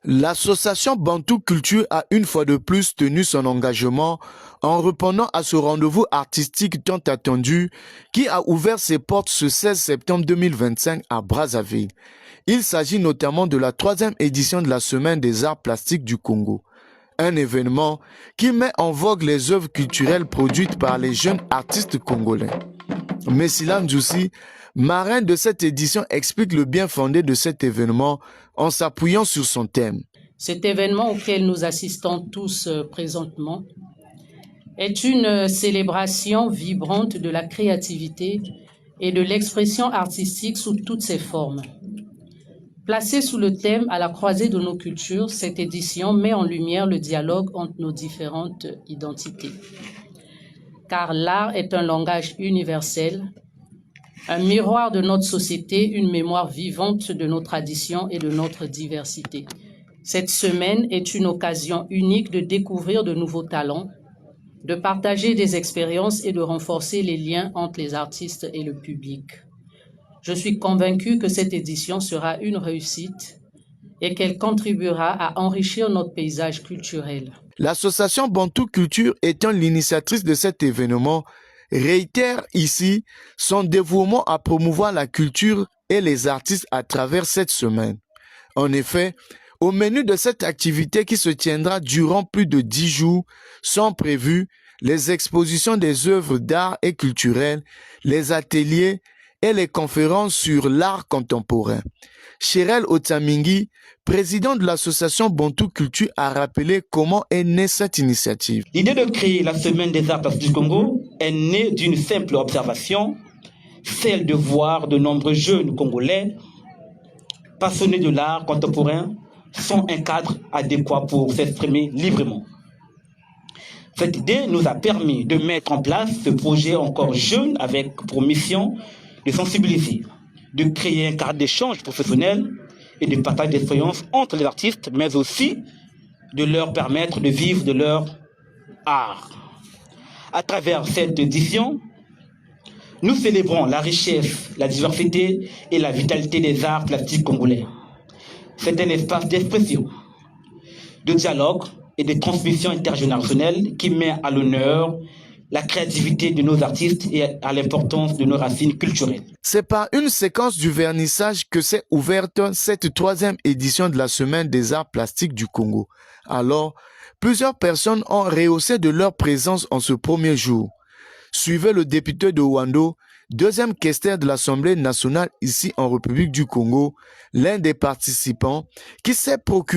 L'association Bantou Culture a une fois de plus tenu son engagement en répondant à ce rendez-vous artistique tant attendu qui a ouvert ses portes ce 16 septembre 2025 à Brazzaville. Il s'agit notamment de la 3e édition de la Semaine des Arts Plastiques du Congo. Un événement qui met en vogue les œuvres culturelles produites par les jeunes artistes congolais. Messila Ndjoussi, marraine de cette édition, explique le bien fondé de cet événement en s'appuyant sur son thème. Cet événement auquel nous assistons tous présentement est une célébration vibrante de la créativité et de l'expression artistique sous toutes ses formes. Placée sous le thème « À la croisée de nos cultures », cette édition met en lumière le dialogue entre nos différentes identités. Car l'art est un langage universel, un miroir de notre société, une mémoire vivante de nos traditions et de notre diversité. Cette semaine est une occasion unique de découvrir de nouveaux talents, de partager des expériences et de renforcer les liens entre les artistes et le public. Je suis convaincue que cette édition sera une réussite et qu'elle contribuera à enrichir notre paysage culturel. L'association Bantou Culture, étant l'initiatrice de cet événement, réitère ici son dévouement à promouvoir la culture et les artistes à travers cette semaine. En effet, au menu de cette activité qui se tiendra durant plus de 10 jours, sont prévues les expositions des œuvres d'art et culturelles, les ateliers et les conférences sur l'art contemporain. Chérel Otsamingi, président de l'association Bantou Culture, a rappelé comment est née cette initiative. L'idée de créer la Semaine des Arts Plastiques du Congo est née d'une simple observation, celle de voir de nombreux jeunes Congolais passionnés de l'art contemporain sans un cadre adéquat pour s'exprimer librement. Cette idée nous a permis de mettre en place ce projet encore jeune avec pour mission de sensibiliser, de créer un cadre d'échange professionnel et de partage d'expériences entre les artistes, mais aussi de leur permettre de vivre de leur art. À travers cette édition, nous célébrons la richesse, la diversité et la vitalité des arts plastiques congolais. C'est un espace d'expression, de dialogue et de transmission intergénérationnelle qui met à l'honneur la créativité de nos artistes et à l'importance de nos racines culturelles. C'est par une séquence du vernissage que s'est ouverte cette 3e édition de la Semaine des Arts Plastiques du Congo. Alors, plusieurs personnes ont rehaussé de leur présence en ce premier jour. Suivez le député de Ouando, 2e questeur de l'Assemblée nationale ici en République du Congo, l'un des participants qui s'est procuré